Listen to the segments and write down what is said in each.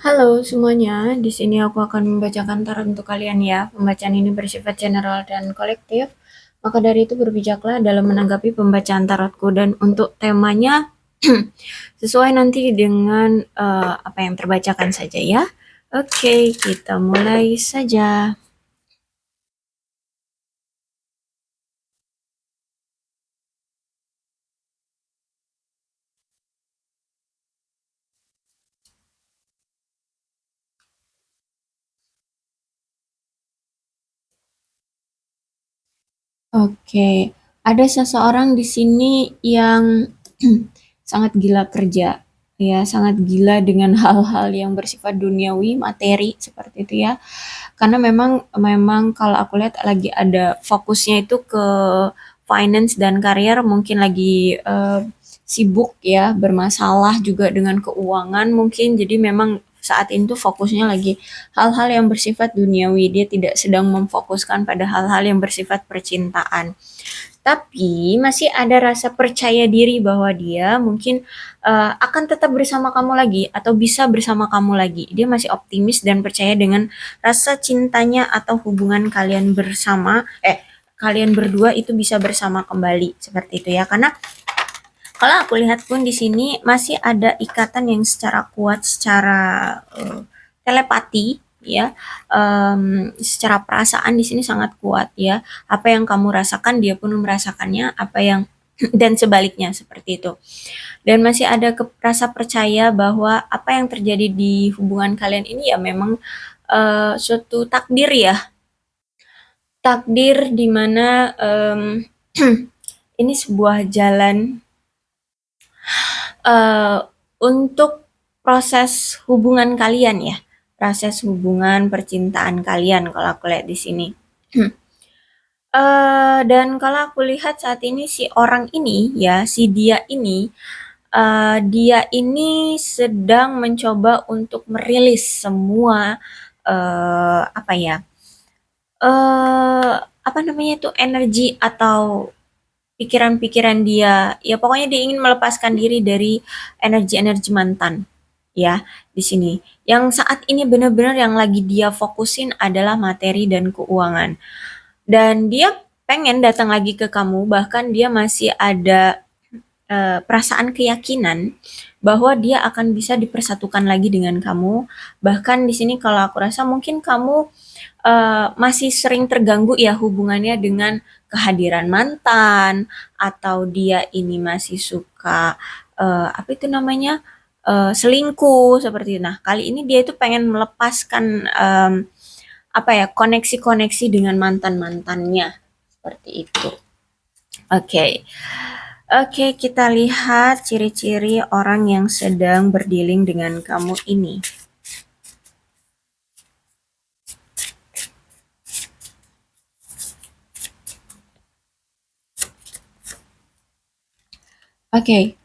Halo semuanya, di sini aku akan membacakan tarot untuk kalian ya. Pembacaan ini bersifat general dan kolektif. Maka dari itu berbijaklah dalam menanggapi pembacaan tarotku dan untuk temanya sesuai nanti dengan apa yang terbacakan saja ya. Oke, kita mulai saja. Oke, ada seseorang di sini yang sangat gila kerja, ya, sangat gila dengan hal-hal yang bersifat duniawi, materi seperti itu ya. Karena memang memang kalau aku lihat lagi ada fokusnya itu ke finance dan karier, mungkin lagi sibuk ya, bermasalah juga dengan keuangan mungkin. Jadi memang saat itu fokusnya lagi hal-hal yang bersifat duniawi. Dia tidak sedang memfokuskan pada hal-hal yang bersifat percintaan. Tapi masih ada rasa percaya diri bahwa dia mungkin akan tetap bersama kamu lagi atau bisa bersama kamu lagi. Dia masih optimis dan percaya dengan rasa cintanya atau hubungan kalian bersama, kalian berdua itu bisa bersama kembali seperti itu ya. Karena kalau aku lihat pun di sini masih ada ikatan yang secara kuat, secara telepati ya, secara perasaan di sini sangat kuat ya. Apa yang kamu rasakan dia pun merasakannya, apa yang dan sebaliknya seperti itu. Dan masih ada rasa percaya bahwa apa yang terjadi di hubungan kalian ini ya memang suatu takdir ya. Takdir di mana ini sebuah jalan eh, untuk proses hubungan kalian ya, proses hubungan percintaan kalian kalau aku lihat di sini. Dan kalau aku lihat saat ini si orang ini ya, si dia ini sedang mencoba untuk merilis semua apa ya, eh apa namanya itu energi atau pikiran-pikiran dia. Ya pokoknya dia ingin melepaskan diri dari energi-energi mantan. Ya, di sini. Yang saat ini benar-benar yang lagi dia fokusin adalah materi dan keuangan. Dan dia pengen datang lagi ke kamu, bahkan dia masih ada perasaan keyakinan bahwa dia akan bisa dipersatukan lagi dengan kamu. Bahkan di sini kalau aku rasa mungkin kamu masih sering terganggu ya hubungannya dengan kehadiran mantan atau dia ini masih suka apa itu namanya selingkuh seperti itu. Nah kali ini dia itu pengen melepaskan apa ya koneksi-koneksi dengan mantan mantannya seperti itu. Oke, oke kita lihat ciri-ciri orang yang sedang berdealing dengan kamu ini. Oke,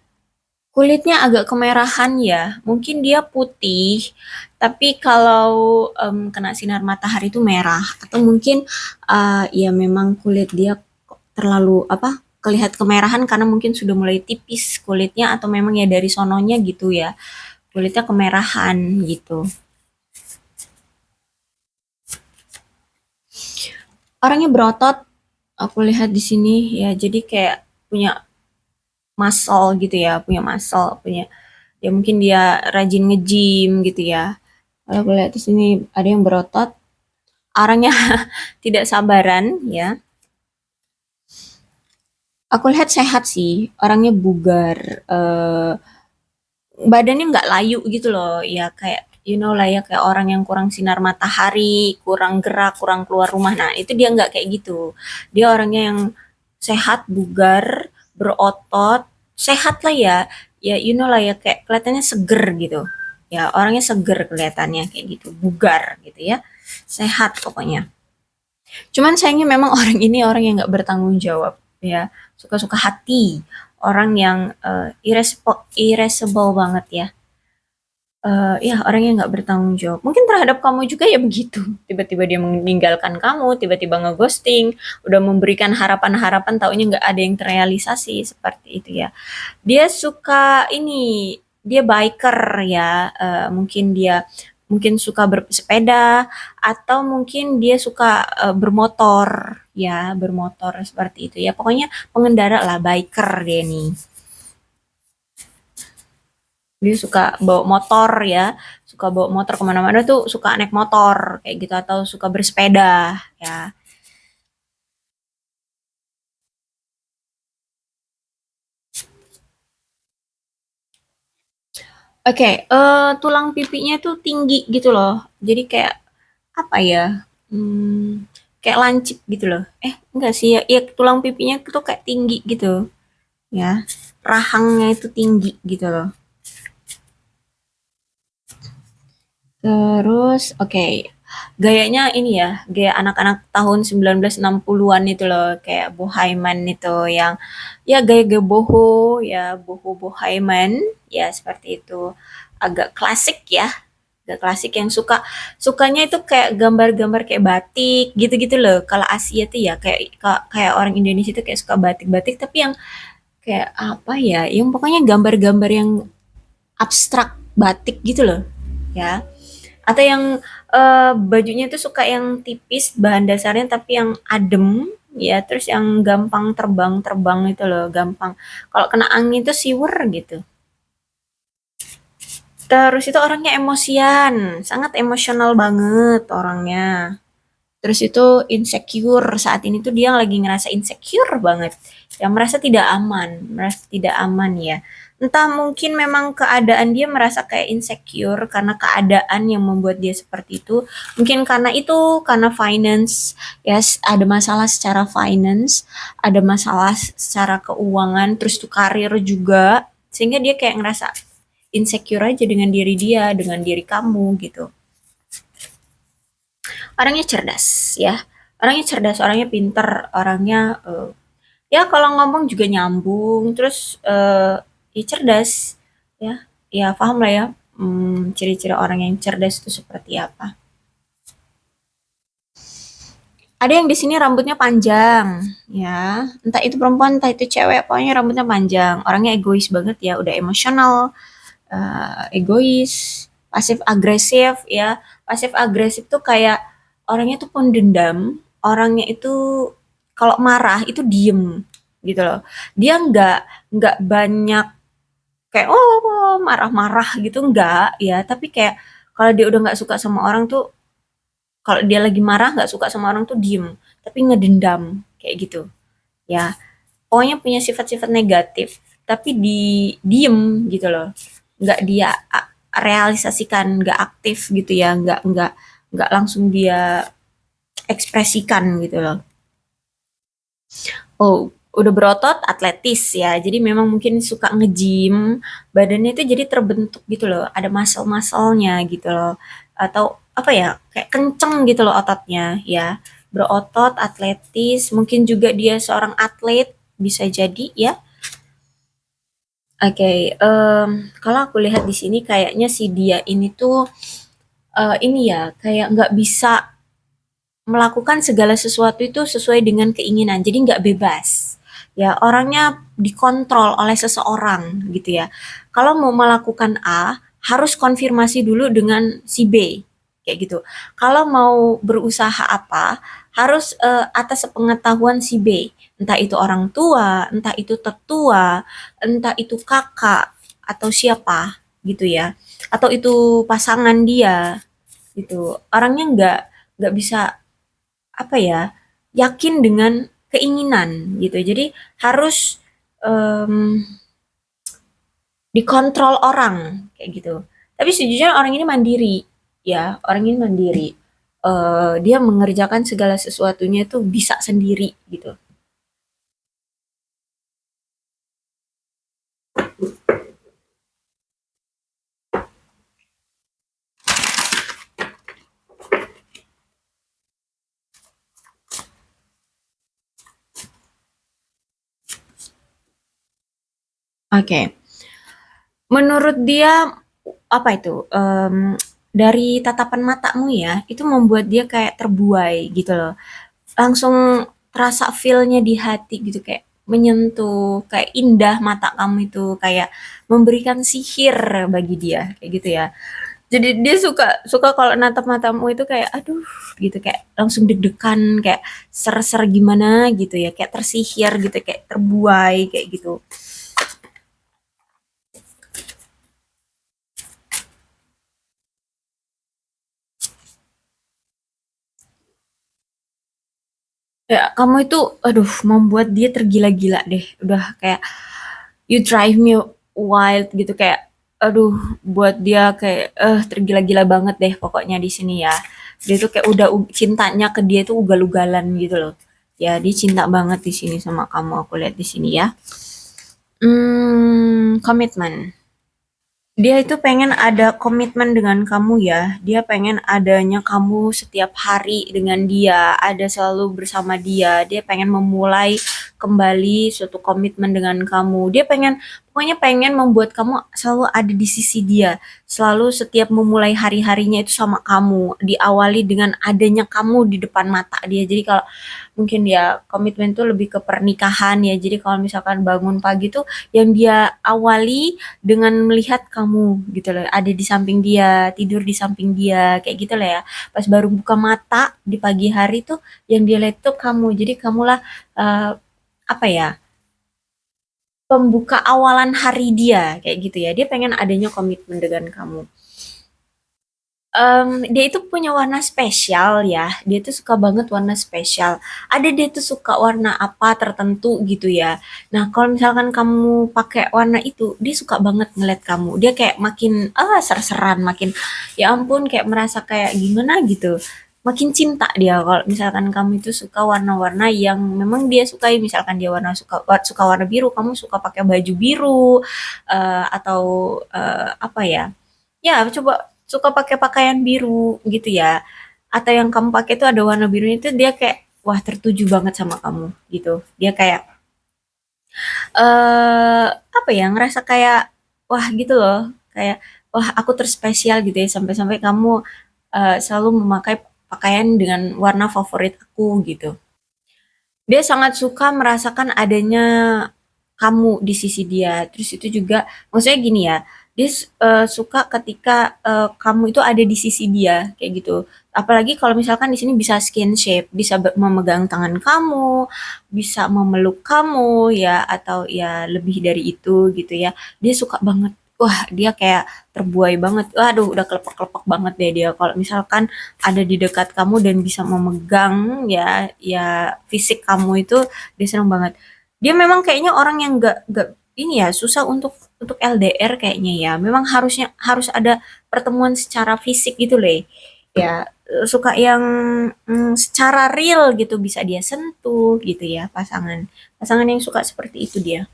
kulitnya agak kemerahan ya, mungkin dia putih, tapi kalau kena sinar matahari itu merah, atau mungkin ya memang kulit dia terlalu apa, kelihatan kemerahan karena mungkin sudah mulai tipis kulitnya atau memang ya dari sononya gitu ya, kulitnya kemerahan gitu. Orangnya berotot, aku lihat di sini ya, jadi kayak punya muscle gitu ya, punya muscle, punya ya mungkin dia rajin nge-gym gitu ya. Kalau aku lihat di sini ada yang berotot, orangnya tidak sabaran ya. Aku lihat sehat sih, orangnya bugar, badannya nggak layu gitu loh, ya kayak you know lah ya kayak orang yang kurang sinar matahari, kurang gerak, kurang keluar rumah. Nah itu dia nggak kayak gitu. Dia orangnya yang sehat, bugar, berotot, sehat lah ya. Ya you know lah ya kayak kelihatannya seger gitu. Ya orangnya seger kelihatannya kayak gitu, bugar gitu ya, sehat pokoknya. Cuman sayangnya memang orang ini orang yang nggak bertanggung jawab ya, suka-suka hati, orang yang irascible banget ya. Ya orang yang nggak bertanggung jawab. Mungkin terhadap kamu juga ya begitu. Tiba-tiba dia meninggalkan kamu, tiba-tiba ngeghosting, udah memberikan harapan-harapan, taunya nggak ada yang terrealisasi seperti itu ya. Dia suka ini, dia biker ya, mungkin dia mungkin suka bersepeda atau mungkin dia suka bermotor ya, bermotor seperti itu ya. Pokoknya pengendara lah, biker dia nih. Dia suka bawa motor ya, suka bawa motor kemana-mana tuh suka naik motor kayak gitu atau suka bersepeda ya. Oke, tulang pipinya tuh tinggi gitu loh. Jadi kayak apa ya? Kayak lancip gitu loh. Enggak sih ya, ya tulang pipinya tuh kayak tinggi gitu ya. Rahangnya itu tinggi gitu loh. Terus, oke. Gayanya ini ya, gaya anak-anak tahun 1960-an itu loh, kayak bohaiman itu yang ya gaya-gaya boho ya, boho bohaiman ya seperti itu. Agak klasik ya, agak klasik yang sukanya itu kayak gambar-gambar kayak batik gitu-gitu loh. Kalau Asia tuh ya kayak kayak orang Indonesia itu kayak suka batik-batik tapi yang kayak apa ya, yang pokoknya gambar-gambar yang abstrak batik gitu loh. Ya, atau yang bajunya tuh suka yang tipis bahan dasarnya tapi yang adem ya, terus yang gampang terbang-terbang itu loh, gampang kalau kena angin itu siwer gitu. Terus itu orangnya emosian, sangat emosional banget orangnya. Terus itu insecure, saat ini tuh dia lagi ngerasa insecure banget. Ya merasa tidak aman, merasa tidak aman ya. Entah mungkin memang keadaan dia merasa kayak insecure karena keadaan yang membuat dia seperti itu. Mungkin karena itu, karena finance, ya ada masalah secara finance, ada masalah secara keuangan, terus tuh karir juga. Sehingga dia kayak ngerasa insecure aja dengan diri dia, dengan diri kamu gitu. Orangnya cerdas ya, orangnya cerdas, orangnya pinter, orangnya ya kalau ngomong juga nyambung, terus ya cerdas ya, ya paham lah ya, ciri-ciri orang yang cerdas itu seperti apa. Ada yang di sini rambutnya panjang ya, entah itu perempuan entah itu cewek, pokoknya rambutnya panjang, orangnya egois banget ya, udah emosional, egois, pasif agresif ya. Pasif agresif tuh kayak orangnya tuh pendendam, orangnya itu kalau marah itu diem gitu loh. Dia nggak banyak kayak oh marah-marah gitu nggak ya, tapi kayak kalau dia udah nggak suka sama orang tuh, kalau dia lagi marah nggak suka sama orang tuh diem, tapi ngedendam kayak gitu ya. Pokoknya punya sifat-sifat negatif, tapi di diem gitu loh, nggak dia realisasikan, nggak aktif gitu ya, nggak langsung dia ekspresikan gitu loh. Oh, udah berotot, atletis ya. Jadi memang mungkin suka nge-gym, badannya itu jadi terbentuk gitu loh. Ada muscle-muscle-nya gitu loh. Atau apa ya, kayak kenceng gitu loh ototnya ya. Berotot, atletis, mungkin juga dia seorang atlet, bisa jadi ya. Oke, kalau aku lihat di sini kayaknya si dia ini tuh ini ya, kayak nggak bisa melakukan segala sesuatu itu sesuai dengan keinginan. Jadi nggak bebas. Ya, orangnya dikontrol oleh seseorang gitu ya. Kalau mau melakukan A, harus konfirmasi dulu dengan si B. Kayak gitu. Kalau mau berusaha apa, harus atas sepengetahuan si B. Entah itu orang tua, entah itu tetua, entah itu kakak atau siapa gitu ya. Atau itu pasangan dia gitu. Orangnya nggak bisa apa ya, yakin dengan keinginan gitu. Jadi harus em, dikontrol orang kayak gitu. Tapi sejujurnya orang ini mandiri ya, orang ini mandiri. Dia mengerjakan segala sesuatunya itu bisa sendiri gitu. Oke, menurut dia apa itu? Dari tatapan matamu ya, itu membuat dia kayak terbuai gitu loh. Langsung terasa feel-nya di hati gitu, kayak menyentuh, kayak indah mata kamu itu, kayak memberikan sihir bagi dia, kayak gitu ya. Jadi dia suka suka kalau natap matamu itu kayak aduh gitu, kayak langsung deg-degan, kayak ser-ser gimana gitu ya, kayak tersihir gitu, kayak terbuai kayak gitu. Ya, kamu itu aduh membuat dia tergila-gila deh. Udah kayak you drive me wild gitu, kayak aduh buat dia kayak tergila-gila banget deh pokoknya di sini ya. Dia tuh kayak udah cintanya ke dia tuh ugal-ugalan gitu loh. Ya, dia cinta banget di sini sama kamu, aku lihat di sini ya. Komitmen. Dia itu pengen ada komitmen dengan kamu ya. Dia pengen adanya kamu setiap hari dengan dia, ada selalu bersama dia. Dia pengen memulai kembali suatu komitmen dengan kamu. Dia pengen, pokoknya pengen membuat kamu selalu ada di sisi dia. Selalu setiap memulai hari-harinya itu sama kamu. Diawali dengan adanya kamu di depan mata dia. Jadi kalau mungkin ya komitmen tuh lebih ke pernikahan ya. Jadi kalau misalkan bangun pagi tuh yang dia awali dengan melihat kamu gitu loh, ada di samping dia, tidur di samping dia, kayak gitu lah ya. Pas baru buka mata di pagi hari tuh yang dia lihat tuh kamu. Jadi kamulah eh, apa ya? Pembuka awalan hari dia kayak gitu ya. Dia pengen adanya komitmen dengan kamu. Dia itu punya warna spesial ya, dia tuh suka banget warna spesial. Ada dia tuh suka warna apa tertentu gitu ya. Nah, kalau misalkan kamu pakai warna itu, dia suka banget ngeliat kamu. Dia kayak makin ser-seran, makin ya ampun kayak merasa kayak gimana gitu. Makin cinta dia kalau misalkan kamu itu suka warna-warna yang memang dia sukai. Misalkan dia suka warna biru, kamu suka pakai baju biru atau apa ya? Ya, coba suka pakai pakaian biru gitu ya. Atau yang kamu pakai itu ada warna birunya itu dia kayak wah tertuju banget sama kamu gitu. Dia kayak apa ya? Ngerasa kayak wah gitu loh. Kayak wah aku terspesial gitu ya sampai-sampai kamu selalu memakai pakaian dengan warna favorit aku gitu. Dia sangat suka merasakan adanya kamu di sisi dia. Terus itu juga maksudnya gini ya, dia suka ketika kamu itu ada di sisi dia kayak gitu. Apalagi kalau misalkan di sini bisa skinship, bisa memegang tangan kamu, bisa memeluk kamu ya atau ya lebih dari itu gitu ya. Dia suka banget. Wah, dia kayak terbuai banget. Waduh, udah kelepek-kelepek banget deh dia kalau misalkan ada di dekat kamu dan bisa memegang ya ya fisik kamu itu dia senang banget. Dia memang kayaknya orang yang gak ini ya susah untuk LDR kayaknya ya. Memang harus ada pertemuan secara fisik gitu loh. Ya suka yang secara real gitu bisa dia sentuh gitu ya pasangan. Pasangan yang suka seperti itu dia.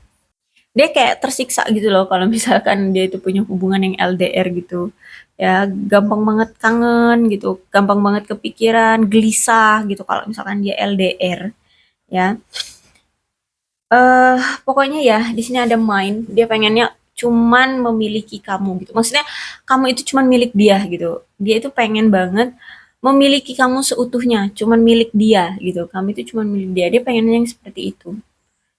Dia kayak tersiksa gitu loh kalau misalkan dia itu punya hubungan yang LDR gitu. Ya gampang banget kangen gitu, gampang banget kepikiran, gelisah gitu kalau misalkan dia LDR ya. eh Pokoknya ya di sini ada mind, dia pengennya cuman memiliki kamu gitu. Maksudnya kamu itu cuman milik dia gitu. Dia itu pengen banget memiliki kamu seutuhnya, cuman milik dia gitu. Kamu itu cuman milik dia. Dia pengennya yang seperti itu.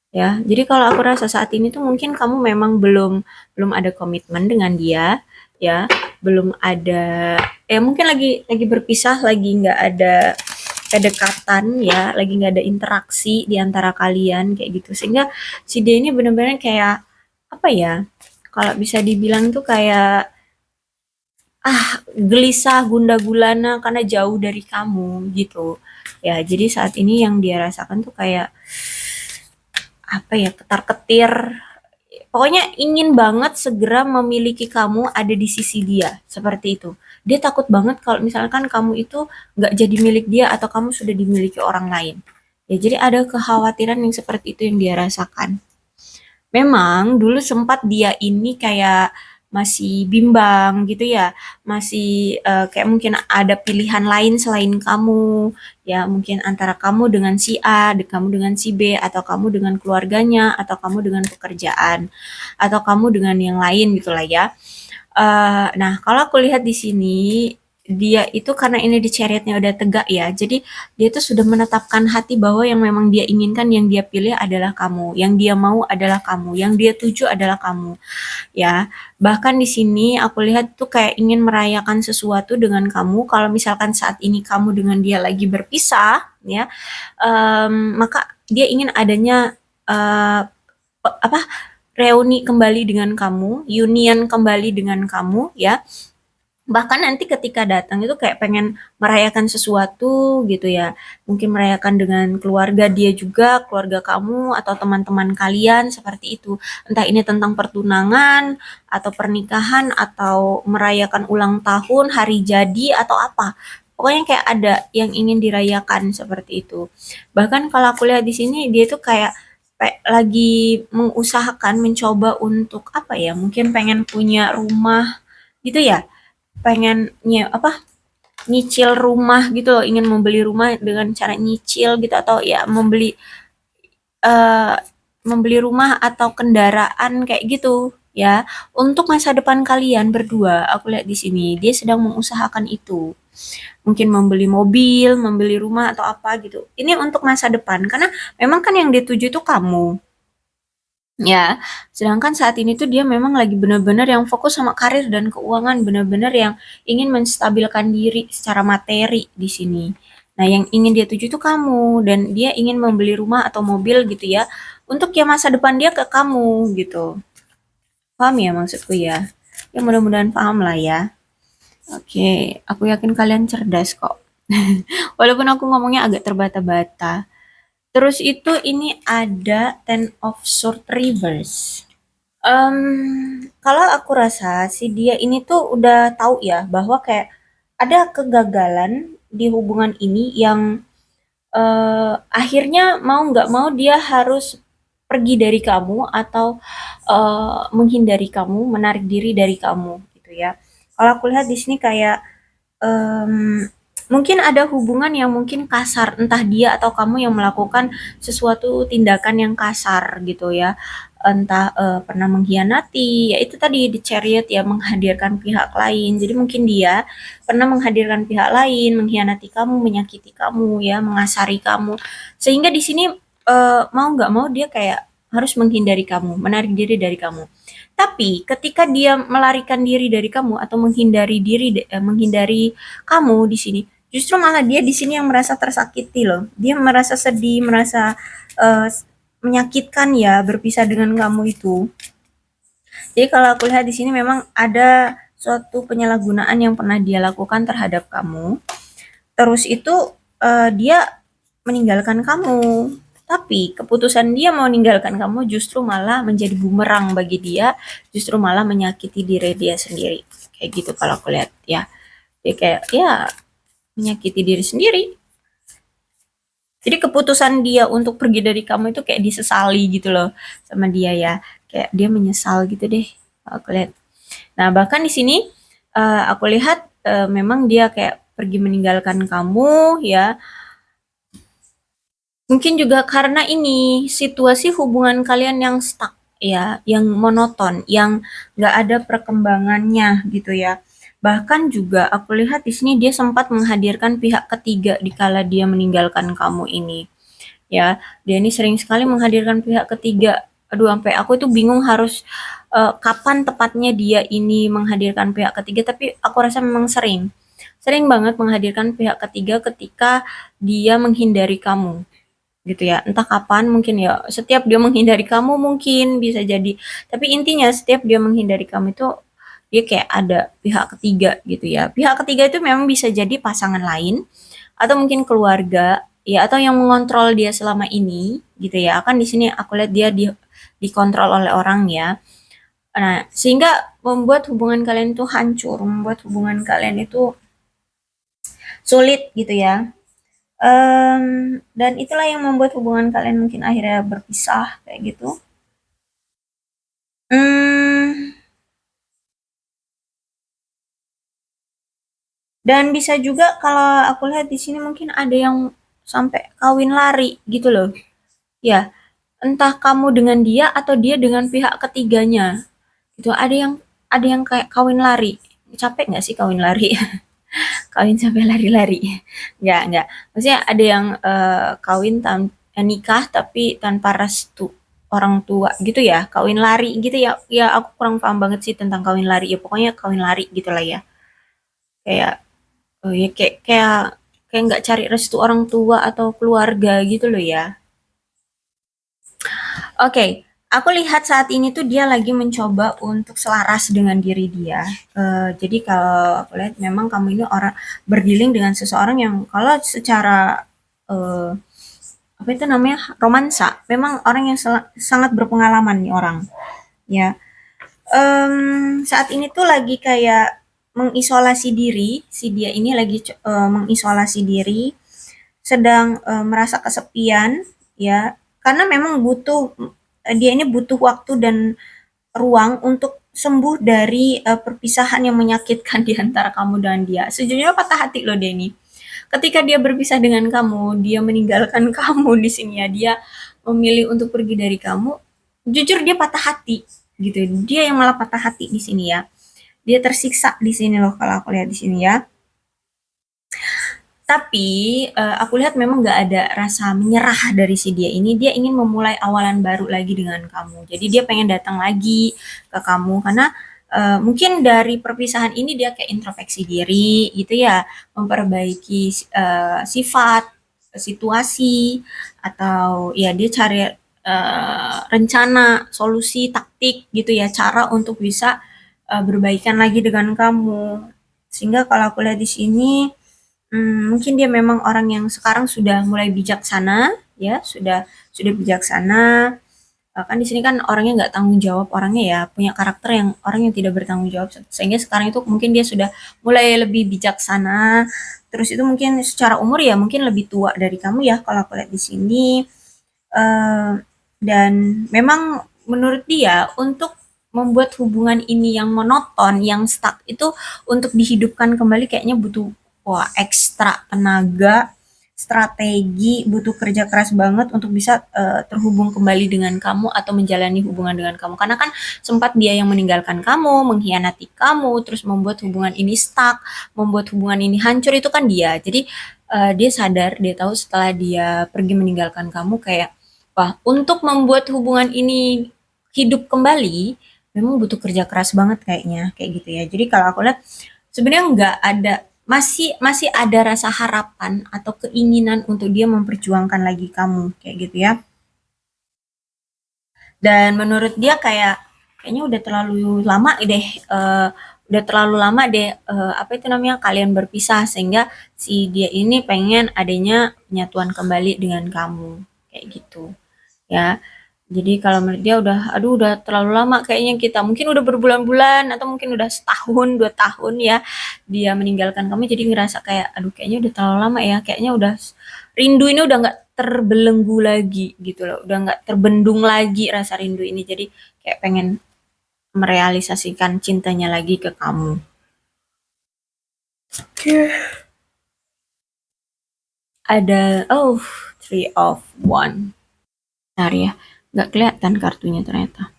Ya, jadi kalau aku rasa saat ini tuh mungkin kamu memang belum belum ada komitmen dengan dia, ya, belum ada, ya mungkin lagi berpisah, lagi nggak ada kedekatan, ya, lagi nggak ada interaksi di antara kalian kayak gitu, sehingga si dia ini benar-benar kayak apa ya? Kalau bisa dibilang tuh kayak gelisah, gundah gulana karena jauh dari kamu gitu. Ya, jadi saat ini yang dia rasakan tuh kayak apa ya, ketar-ketir. Pokoknya ingin banget segera memiliki kamu ada di sisi dia, seperti itu. Dia takut banget kalau misalkan kamu itu nggak jadi milik dia atau kamu sudah dimiliki orang lain. Ya, jadi ada kekhawatiran yang seperti itu yang dia rasakan. Memang dulu sempat dia ini kayak masih bimbang gitu ya, masih kayak mungkin ada pilihan lain selain kamu, ya mungkin antara kamu dengan si A, kamu dengan si B, atau kamu dengan keluarganya, atau kamu dengan pekerjaan, atau kamu dengan yang lain gitulah ya. Nah, kalau aku lihat di sini, dia itu karena ini di chariotnya udah tegak ya, jadi dia tuh sudah menetapkan hati bahwa yang memang dia inginkan, yang dia pilih adalah kamu, yang dia mau adalah kamu, yang dia tuju adalah kamu, ya. Bahkan di sini aku lihat tuh kayak ingin merayakan sesuatu dengan kamu. Kalau misalkan saat ini kamu dengan dia lagi berpisah, ya, maka dia ingin adanya apa reuni kembali dengan kamu, union kembali dengan kamu, ya. Bahkan nanti ketika datang itu kayak pengen merayakan sesuatu gitu ya. Mungkin merayakan dengan keluarga dia juga, keluarga kamu atau teman-teman kalian seperti itu. Entah ini tentang pertunangan atau pernikahan atau merayakan ulang tahun, hari jadi atau apa. Pokoknya kayak ada yang ingin dirayakan seperti itu. Bahkan kalau aku lihat di sini dia tuh kayak lagi mengusahakan mencoba untuk apa ya? Mungkin pengen punya rumah gitu ya, pengen nyicil rumah gitu loh, ingin membeli rumah dengan cara nyicil gitu atau ya eh, membeli rumah atau kendaraan kayak gitu ya untuk masa depan kalian berdua. Aku lihat di sini dia sedang mengusahakan itu. Mungkin membeli mobil, membeli rumah atau apa gitu. Ini untuk masa depan karena memang kan yang dituju itu kamu. Ya, sedangkan saat ini tuh dia memang lagi benar-benar yang fokus sama karir dan keuangan, benar-benar yang ingin menstabilkan diri secara materi di sini. Nah, yang ingin dia tuju tuh kamu dan dia ingin membeli rumah atau mobil gitu ya, untuk ya masa depan dia ke kamu gitu. Paham ya maksudku ya? Ya mudah-mudahan paham lah ya. Oke, aku yakin kalian cerdas kok. Walaupun aku ngomongnya agak terbata-bata. Terus itu ini ada Ten of Sword Reverse. Kalau aku rasa si dia ini tuh udah tahu ya bahwa kayak ada kegagalan di hubungan ini yang akhirnya mau nggak mau dia harus pergi dari kamu atau menghindari kamu, menarik diri dari kamu gitu ya. Kalau aku lihat di sini kayak mungkin ada hubungan yang mungkin kasar, entah dia atau kamu yang melakukan sesuatu tindakan yang kasar gitu ya, entah pernah mengkhianati, ya itu tadi di chariot ya, menghadirkan pihak lain. Jadi mungkin dia pernah menghadirkan pihak lain, mengkhianati kamu, menyakiti kamu ya, mengasari kamu, sehingga di sini mau nggak mau dia kayak harus menghindari kamu, menarik diri dari kamu. Tapi ketika dia melarikan diri dari kamu atau menghindari kamu di sini, justru malah dia di sini yang merasa tersakiti loh. Dia merasa sedih, merasa eh, menyakitkan ya berpisah dengan kamu itu. Jadi kalau aku lihat di sini memang ada suatu penyalahgunaan yang pernah dia lakukan terhadap kamu. Terus itu dia meninggalkan kamu. Tapi keputusan dia mau meninggalkan kamu justru malah menjadi bumerang bagi dia, justru malah menyakiti diri dia sendiri. Kayak gitu kalau aku lihat ya. Dia kayak ya menyakiti diri sendiri. Jadi keputusan dia untuk pergi dari kamu itu kayak disesali gitu loh sama dia ya. Kayak dia menyesal gitu deh. Aku lihat. Nah, bahkan di sini aku lihat memang dia kayak pergi meninggalkan kamu ya. Mungkin juga karena ini situasi hubungan kalian yang stuck ya, yang monoton, yang nggak ada perkembangannya gitu ya. Bahkan juga aku lihat di sini dia sempat menghadirkan pihak ketiga di kala dia meninggalkan kamu ini. Ya, dia ini sering sekali menghadirkan pihak ketiga. Aduh, sampai aku itu bingung harus kapan tepatnya dia ini menghadirkan pihak ketiga, tapi aku rasa memang sering. Sering banget menghadirkan pihak ketiga ketika dia menghindari kamu gitu ya. Entah kapan mungkin ya, setiap dia menghindari kamu mungkin bisa jadi. Tapi intinya setiap dia menghindari kamu itu dia kayak ada pihak ketiga gitu ya. Pihak ketiga itu memang bisa jadi pasangan lain atau mungkin keluarga ya atau yang mengontrol dia selama ini gitu ya. Kan di sini aku lihat dia dikontrol oleh orang ya. Nah, sehingga membuat hubungan kalian itu hancur, membuat hubungan kalian itu sulit gitu ya. Dan itulah yang membuat hubungan kalian mungkin akhirnya berpisah kayak gitu. Hmm, dan bisa juga kalau aku lihat di sini mungkin ada yang sampai kawin lari gitu loh. Ya, entah kamu dengan dia atau dia dengan pihak ketiganya. Gitu. Ada yang kayak kawin lari. Capek nggak sih kawin lari? Kawin sampai lari-lari. Nggak. Maksudnya ada yang nikah tapi tanpa restu orang tua gitu ya, kawin lari gitu ya. Ya aku kurang paham banget sih tentang kawin lari. Ya pokoknya kawin lari gitulah ya. Kayak ya kayak nggak cari restu orang tua atau keluarga gitu loh ya. Oke, aku lihat saat ini tuh dia lagi mencoba untuk selaras dengan diri dia. Jadi kalau aku lihat memang kamu ini orang berdealing dengan seseorang yang kalau secara eh, apa itu namanya romansa, memang orang yang sangat berpengalaman nih orang. Ya, saat ini tuh lagi kayak mengisolasi diri, si dia ini lagi mengisolasi diri, sedang merasa kesepian, ya, karena memang dia ini butuh waktu dan ruang untuk sembuh dari perpisahan yang menyakitkan di antara kamu dan dia. Sejujurnya patah hati loh dia ini. Ketika dia berpisah dengan kamu, dia meninggalkan kamu di sini ya, dia memilih untuk pergi dari kamu. Jujur dia patah hati gitu. Dia yang malah patah hati di sini ya. Dia tersiksa di sini loh kalau aku lihat di sini ya. Tapi aku lihat memang nggak ada rasa menyerah dari si dia ini. Dia ingin memulai awalan baru lagi dengan kamu. Jadi dia pengen datang lagi ke kamu karena mungkin dari perpisahan ini dia kayak introspeksi diri gitu ya, memperbaiki sifat, situasi, atau ya dia cari rencana, solusi, taktik gitu ya, cara untuk bisa berbaikan lagi dengan kamu. Sehingga kalau aku lihat di sini mungkin dia memang orang yang sekarang sudah mulai bijaksana, ya, sudah bijaksana. Kan di sini kan orangnya nggak tanggung jawab, orangnya ya punya karakter yang orang yang tidak bertanggung jawab. Sehingga sekarang itu mungkin dia sudah mulai lebih bijaksana. Terus itu mungkin secara umur ya mungkin lebih tua dari kamu ya kalau aku lihat di sini. Eh, dan memang menurut dia untuk membuat hubungan ini yang monoton, yang stuck itu untuk dihidupkan kembali kayaknya butuh wah ekstra tenaga, strategi, butuh kerja keras banget untuk bisa terhubung kembali dengan kamu atau menjalani hubungan dengan kamu. Karena kan sempat dia yang meninggalkan kamu, mengkhianati kamu, terus membuat hubungan ini stuck, membuat hubungan ini hancur itu kan dia. Jadi dia sadar, dia tahu setelah dia pergi meninggalkan kamu kayak wah, untuk membuat hubungan ini hidup kembali, memang butuh kerja keras banget kayaknya, kayak gitu ya. Jadi kalau aku lihat sebenarnya nggak ada masih masih ada rasa harapan atau keinginan untuk dia memperjuangkan lagi kamu kayak gitu ya. Dan menurut dia kayaknya udah terlalu lama deh udah terlalu lama deh apa itu namanya kalian berpisah sehingga si dia ini pengen adanya penyatuan kembali dengan kamu kayak gitu ya. Jadi kalau menurut dia udah, aduh udah terlalu lama kayaknya kita, mungkin udah berbulan-bulan atau mungkin udah setahun, 2 tahun ya dia meninggalkan kamu jadi ngerasa kayak, aduh kayaknya udah terlalu lama ya, kayaknya udah rindu ini udah nggak terbelenggu lagi gitu loh, udah nggak terbendung lagi rasa rindu ini, jadi kayak pengen merealisasikan cintanya lagi ke kamu. Ada, oh, Three of One. Bentar ya, nggak kelihatan kartunya ternyata.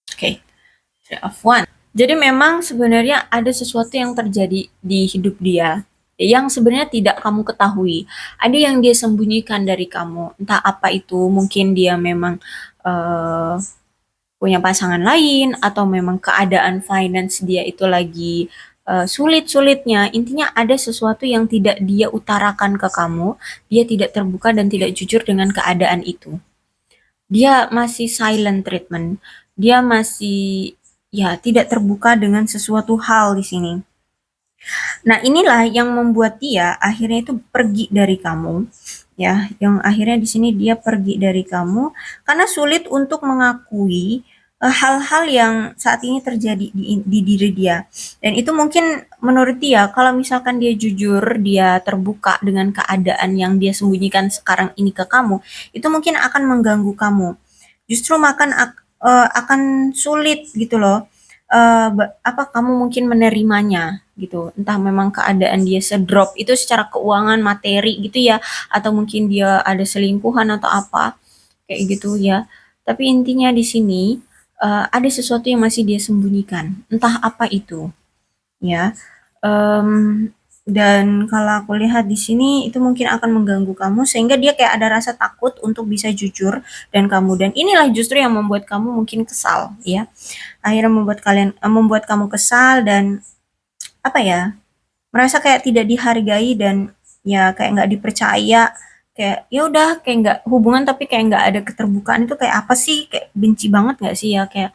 Oke, okay. Three of One. Jadi memang sebenarnya ada sesuatu yang terjadi di hidup dia yang sebenarnya tidak kamu ketahui. Ada yang dia sembunyikan dari kamu. Entah apa itu, mungkin dia memang uh, punya pasangan lain atau memang keadaan finance dia itu lagi sulit-sulitnya. Intinya ada sesuatu yang tidak dia utarakan ke kamu. Dia tidak terbuka dan tidak jujur dengan keadaan itu. Dia masih silent treatment. Dia masih ya tidak terbuka dengan sesuatu hal di sini. Nah, inilah yang membuat dia akhirnya itu pergi dari kamu. Ya, yang akhirnya di sini dia pergi dari kamu karena sulit untuk mengakui hal-hal yang saat ini terjadi di diri dia. Dan itu mungkin menurut dia kalau misalkan dia jujur, dia terbuka dengan keadaan yang dia sembunyikan sekarang ini ke kamu, itu mungkin akan mengganggu kamu. Justru akan sulit gitu loh. Apa kamu mungkin menerimanya gitu. Entah memang keadaan dia sedrop itu secara keuangan, materi gitu ya, atau mungkin dia ada selingkuhan atau apa kayak gitu ya. Tapi intinya di sini ada sesuatu yang masih dia sembunyikan, entah apa itu, ya. Mmm, dan kalau aku lihat di sini itu mungkin akan mengganggu kamu sehingga dia kayak ada rasa takut untuk bisa jujur dan inilah justru yang membuat kamu mungkin kesal, ya. Akhirnya membuat kamu kesal dan apa ya, merasa kayak tidak dihargai dan ya kayak nggak dipercaya, kayak ya udah kayak nggak hubungan tapi kayak nggak ada keterbukaan itu kayak apa sih, kayak benci banget nggak sih ya, kayak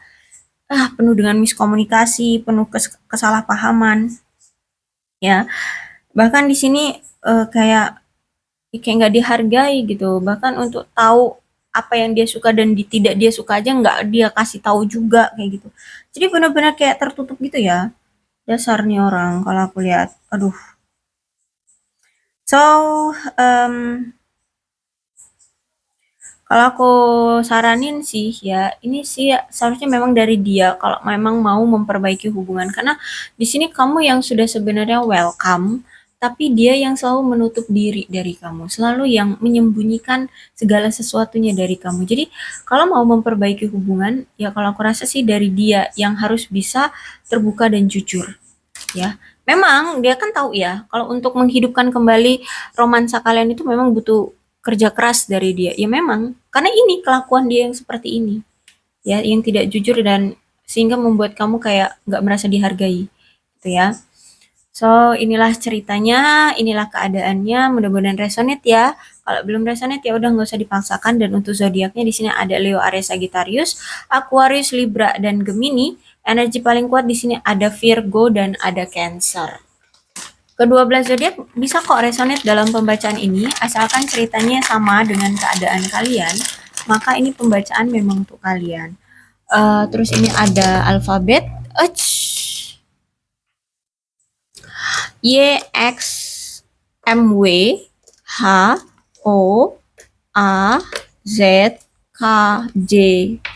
penuh dengan miskomunikasi, penuh kesalahpahaman, ya. Bahkan di sini kayak nggak dihargai gitu. Bahkan untuk tahu apa yang dia suka dan tidak dia suka aja nggak dia kasih tahu juga kayak gitu. Jadi benar-benar kayak tertutup gitu ya. Dasarnya orang kalau aku lihat. Aduh. So, kalau aku saranin sih ya, ini sih seharusnya memang dari dia kalau memang mau memperbaiki hubungan. Karena di sini kamu yang sudah sebenarnya welcome, tapi dia yang selalu menutup diri dari kamu, selalu yang menyembunyikan segala sesuatunya dari kamu. Jadi kalau mau memperbaiki hubungan, ya kalau aku rasa sih dari dia yang harus bisa terbuka dan jujur, ya. Memang dia kan tahu ya, kalau untuk menghidupkan kembali romansa kalian itu memang butuh kerja keras dari dia. Ya memang, karena ini kelakuan dia yang seperti ini, ya, yang tidak jujur dan sehingga membuat kamu kayak nggak merasa dihargai, gitu ya. So, inilah ceritanya, inilah keadaannya. Mudah-mudahan resonate ya. Kalau belum resonate ya udah nggak usah dipaksakan. Dan untuk zodiaknya di sini ada Leo, Aries, Sagittarius, Aquarius, Libra, dan Gemini. Energi paling kuat di sini ada Virgo dan ada Cancer. Kedua belas zodiak bisa kok resonate dalam pembacaan ini, asalkan ceritanya sama dengan keadaan kalian, maka ini pembacaan memang untuk kalian. Terus ini ada alfabet, Y, X, M, W, H, O, A, Z, K, J,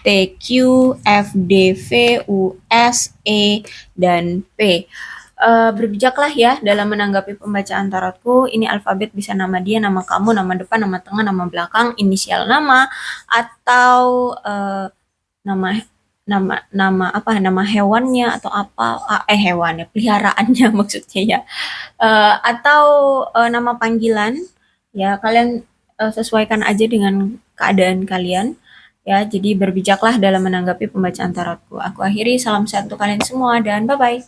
T, Q, F, D, V, U, S, E, dan P. Berbijaklah ya dalam menanggapi pembacaan tarotku. Ini alfabet bisa nama dia, nama kamu, nama depan, nama tengah, nama belakang, inisial nama, atau nama nama nama apa nama hewannya atau apa hewannya peliharaannya maksudnya ya. Atau nama panggilan, ya kalian sesuaikan aja dengan keadaan kalian, ya. Jadi berbijaklah dalam menanggapi pembacaan tarotku. Aku akhiri, salam sehat untuk kalian semua dan bye bye.